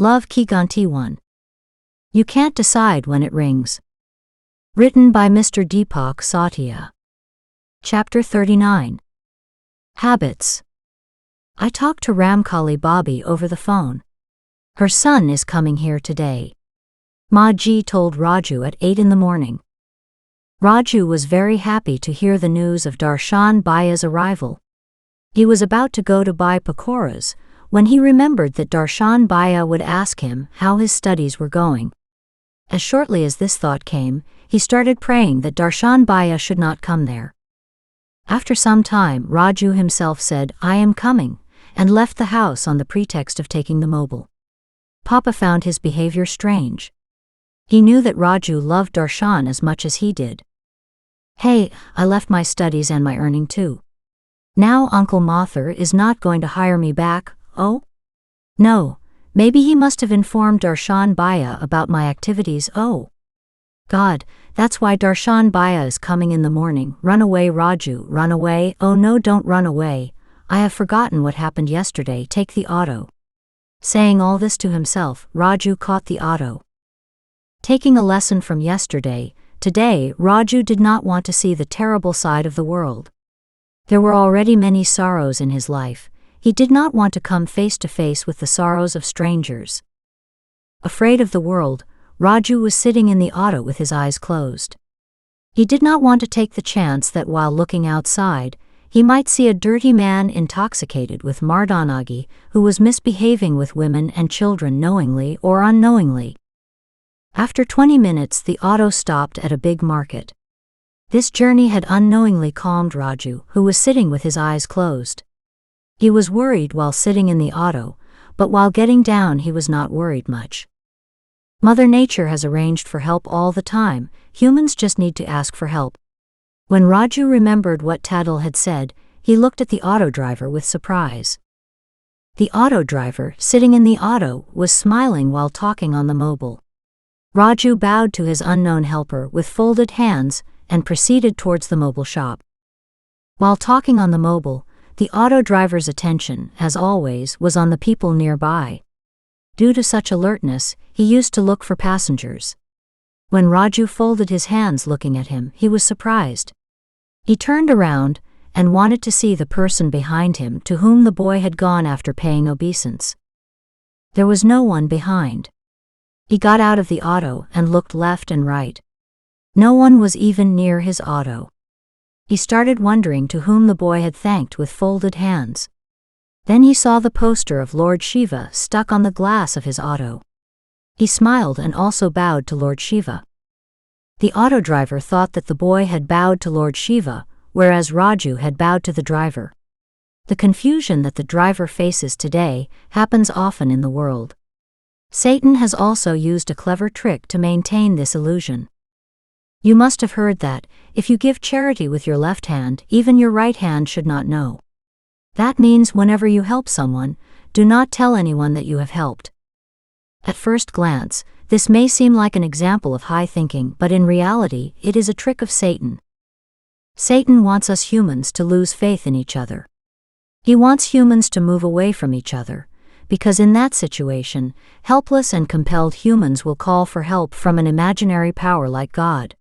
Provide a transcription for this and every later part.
Love Ki Ghanti 1. You can't decide when it rings. Written by Mr. Deepak Satya. Chapter 39. Habits. I talked to Ramkali Bobby over the phone. Her son is coming here today. Ma Ji told Raju at 8 in the morning. Raju was very happy to hear the news of Darshan Bhaya's arrival. He was about to go to buy pakoras when he remembered that Darshan Bhaya would ask him how his studies were going. As shortly as this thought came, he started praying that Darshan Bhaya should not come there. After some time, Raju himself said, "I am coming," and left the house on the pretext of taking the mobile. Papa found his behavior strange. He knew that Raju loved Darshan as much as he did. "Hey, I left my studies and my earning too. Now Uncle Mathur is not going to hire me back, oh? No, maybe he must have informed Darshan Bhaya about my activities, oh. God, that's why Darshan Bhaya is coming in the morning. Run away, Raju, run away. Oh no, don't run away. I have forgotten what happened yesterday. Take the auto." Saying all this to himself, Raju caught the auto. Taking a lesson from yesterday, today Raju did not want to see the terrible side of the world. There were already many sorrows in his life. He did not want to come face to face with the sorrows of strangers. Afraid of the world, Raju was sitting in the auto with his eyes closed. He did not want to take the chance that while looking outside, he might see a dirty man intoxicated with Mardanagi who was misbehaving with women and children knowingly or unknowingly. After 20 minutes, the auto stopped at a big market. This journey had unknowingly calmed Raju, who was sitting with his eyes closed. He was worried while sitting in the auto, but while getting down he was not worried much. Mother Nature has arranged for help all the time, humans just need to ask for help. When Raju remembered what Tadal had said, he looked at the auto driver with surprise. The auto driver, sitting in the auto, was smiling while talking on the mobile. Raju bowed to his unknown helper with folded hands and proceeded towards the mobile shop. While talking on the mobile, the auto driver's attention, as always, was on the people nearby. Due to such alertness, he used to look for passengers. When Raju folded his hands looking at him, he was surprised. He turned around and wanted to see the person behind him to whom the boy had gone after paying obeisance. There was no one behind. He got out of the auto and looked left and right. No one was even near his auto. He started wondering to whom the boy had thanked with folded hands. Then he saw the poster of Lord Shiva stuck on the glass of his auto. He smiled and also bowed to Lord Shiva. The auto driver thought that the boy had bowed to Lord Shiva, whereas Raju had bowed to the driver. The confusion that the driver faces today happens often in the world. Satan has also used a clever trick to maintain this illusion. You must have heard that, if you give charity with your left hand, even your right hand should not know. That means whenever you help someone, do not tell anyone that you have helped. At first glance, this may seem like an example of high thinking, but in reality, it is a trick of Satan. Satan wants us humans to lose faith in each other. He wants humans to move away from each other, because in that situation, helpless and compelled humans will call for help from an imaginary power like God.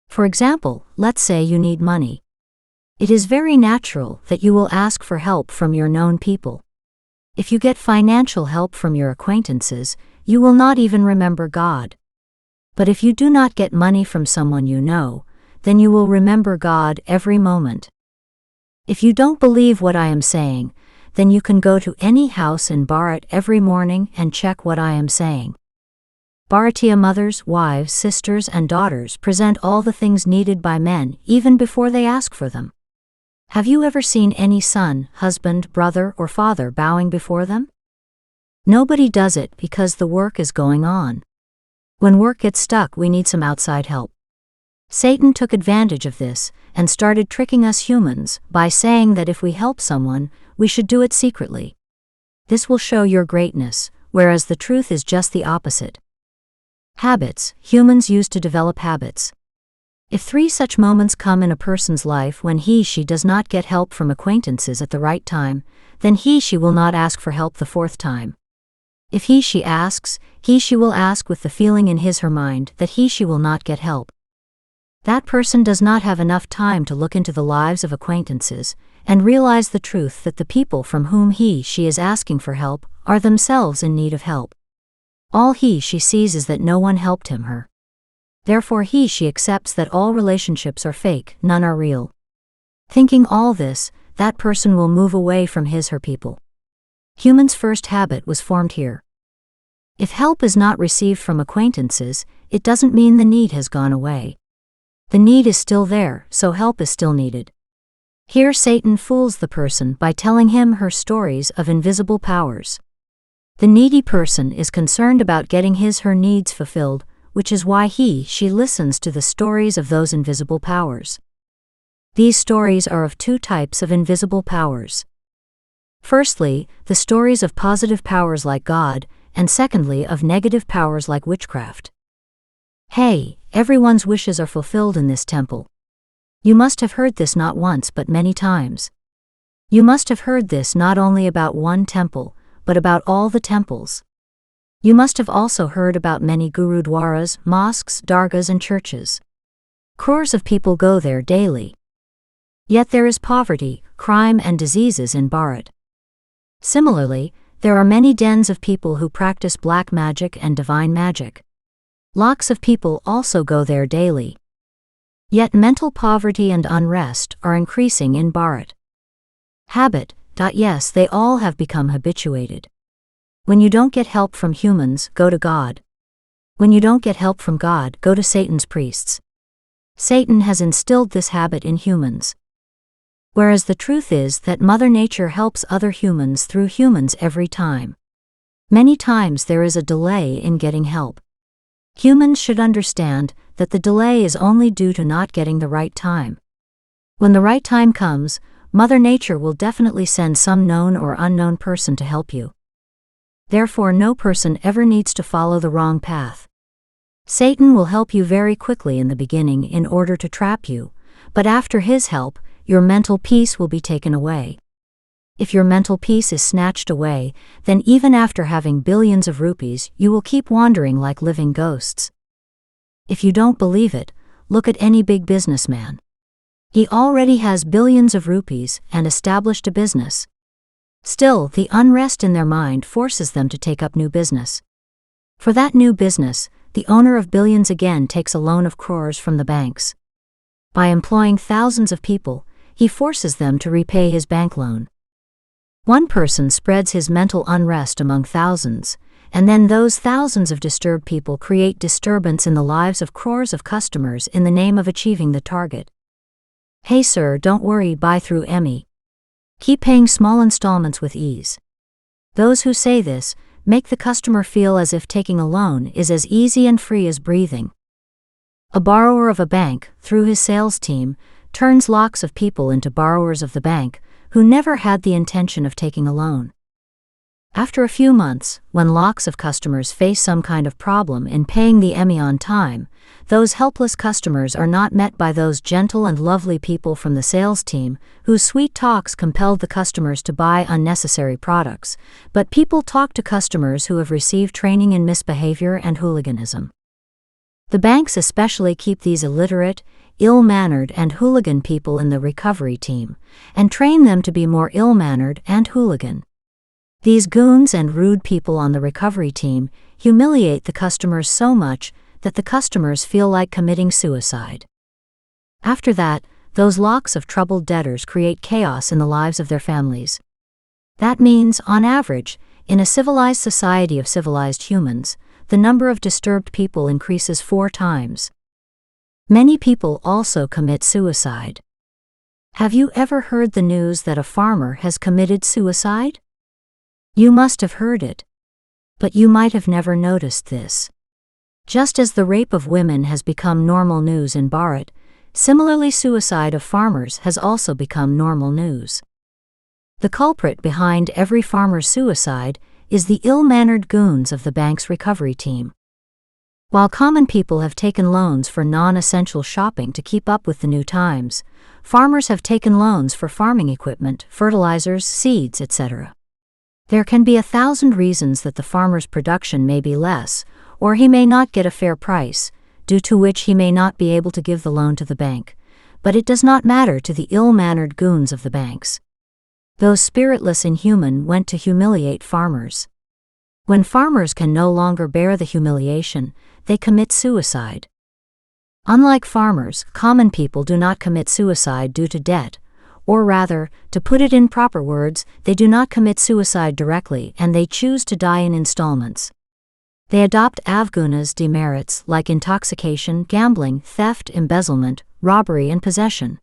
For example, let's say you need money. It is very natural that you will ask for help from your known people. If you get financial help from your acquaintances, you will not even remember God. But if you do not get money from someone you know, then you will remember God every moment. If you don't believe what I am saying, then you can go to any house in Bharat every morning and check what I am saying. Bharatiya mothers, wives, sisters, and daughters present all the things needed by men even before they ask for them. Have you ever seen any son, husband, brother, or father bowing before them? Nobody does it because the work is going on. When work gets stuck, we need some outside help. Satan took advantage of this and started tricking us humans by saying that if we help someone, we should do it secretly. This will show your greatness, whereas the truth is just the opposite. Habits. Humans use to develop habits. If 3 such moments come in a person's life when he/she does not get help from acquaintances at the right time, then he/she will not ask for help the 4th time. If he/she asks, he/she will ask with the feeling in his/her mind that he/she will not get help. That person does not have enough time to look into the lives of acquaintances and realize the truth that the people from whom he/she is asking for help are themselves in need of help. All he/she sees is that no one helped him/her. Therefore he/she accepts that all relationships are fake, none are real. Thinking all this, that person will move away from his/her people. Human's first habit was formed here. If help is not received from acquaintances, it doesn't mean the need has gone away. The need is still there, so help is still needed. Here Satan fools the person by telling him/her stories of invisible powers. The needy person is concerned about getting his/her needs fulfilled, which is why he/she listens to the stories of those invisible powers. These stories are of two types of invisible powers. Firstly, the stories of positive powers like God, and secondly of negative powers like witchcraft. Hey, everyone's wishes are fulfilled in this temple. You must have heard this not once but many times. You must have heard this not only about one temple, but about all the temples. You must have also heard about many gurudwaras, mosques, dargahs and churches. Crores of people go there daily. Yet there is poverty, crime and diseases in Bharat. Similarly, there are many dens of people who practice black magic and divine magic. Lakhs of people also go there daily. Yet mental poverty and unrest are increasing in Bharat. Habit. Yes, they all have become habituated. When you don't get help from humans, go to God. When you don't get help from God, go to Satan's priests. Satan has instilled this habit in humans. Whereas the truth is that Mother Nature helps other humans through humans every time. Many times there is a delay in getting help. Humans should understand that the delay is only due to not getting the right time. When the right time comes, Mother Nature will definitely send some known or unknown person to help you. Therefore, no person ever needs to follow the wrong path. Satan will help you very quickly in the beginning in order to trap you, but after his help, your mental peace will be taken away. If your mental peace is snatched away, then even after having billions of rupees, you will keep wandering like living ghosts. If you don't believe it, look at any big businessman. He already has billions of rupees and established a business. Still, the unrest in their mind forces them to take up new business. For that new business, the owner of billions again takes a loan of crores from the banks. By employing thousands of people, he forces them to repay his bank loan. One person spreads his mental unrest among thousands, and then those thousands of disturbed people create disturbance in the lives of crores of customers in the name of achieving the target. Hey sir, don't worry, buy through ME. Keep paying small installments with ease. Those who say this make the customer feel as if taking a loan is as easy and free as breathing. A borrower of a bank, through his sales team, turns lakhs of people into borrowers of the bank, who never had the intention of taking a loan. After a few months, when lakhs of customers face some kind of problem in paying the ME on time, those helpless customers are not met by those gentle and lovely people from the sales team, whose sweet talks compelled the customers to buy unnecessary products, but people talk to customers who have received training in misbehavior and hooliganism. The banks especially keep these illiterate, ill-mannered and hooligan people in the recovery team, and train them to be more ill-mannered and hooligan. These goons and rude people on the recovery team humiliate the customers so much that the customers feel like committing suicide. After that, those lakhs of troubled debtors create chaos in the lives of their families. That means, on average, in a civilized society of civilized humans, the number of disturbed people increases 4 times. Many people also commit suicide. Have you ever heard the news that a farmer has committed suicide? You must have heard it. But you might have never noticed this. Just as the rape of women has become normal news in Bharat, similarly suicide of farmers has also become normal news. The culprit behind every farmer's suicide is the ill-mannered goons of the bank's recovery team. While common people have taken loans for non-essential shopping to keep up with the new times, farmers have taken loans for farming equipment, fertilizers, seeds, etc. There can be 1,000 reasons that the farmer's production may be less, or he may not get a fair price, due to which he may not be able to give the loan to the bank, but it does not matter to the ill-mannered goons of the banks. Those spiritless inhuman went to humiliate farmers. When farmers can no longer bear the humiliation, they commit suicide. Unlike farmers, common people do not commit suicide due to debt, or rather, to put it in proper words, they do not commit suicide directly and they choose to die in installments. They adopt avgunas demerits like intoxication, gambling, theft, embezzlement, robbery and possession.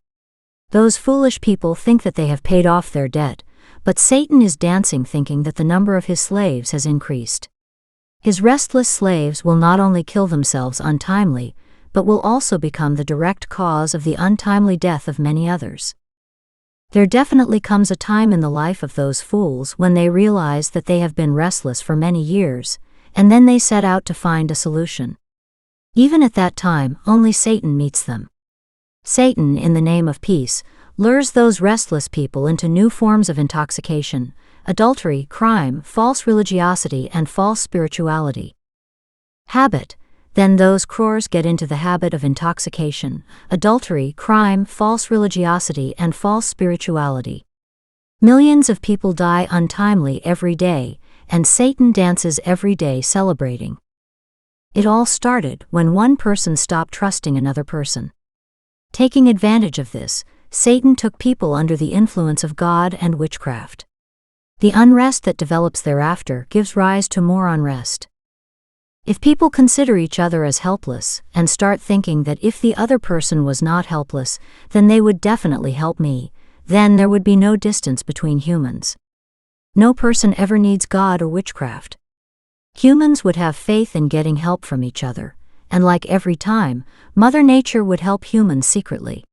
Those foolish people think that they have paid off their debt, but Satan is dancing thinking that the number of his slaves has increased. His restless slaves will not only kill themselves untimely, but will also become the direct cause of the untimely death of many others. There definitely comes a time in the life of those fools when they realize that they have been restless for many years, and then they set out to find a solution. Even at that time, only Satan meets them. Satan, in the name of peace, lures those restless people into new forms of intoxication, adultery, crime, false religiosity, and false spirituality. Habit. Then those crores get into the habit of intoxication, adultery, crime, false religiosity, and false spirituality. Millions of people die untimely every day, and Satan dances every day celebrating. It all started when one person stopped trusting another person. Taking advantage of this, Satan took people under the influence of God and witchcraft. The unrest that develops thereafter gives rise to more unrest. If people consider each other as helpless and start thinking that if the other person was not helpless, then they would definitely help me, then there would be no distance between humans. No person ever needs God or witchcraft. Humans would have faith in getting help from each other, and like every time, Mother Nature would help humans secretly.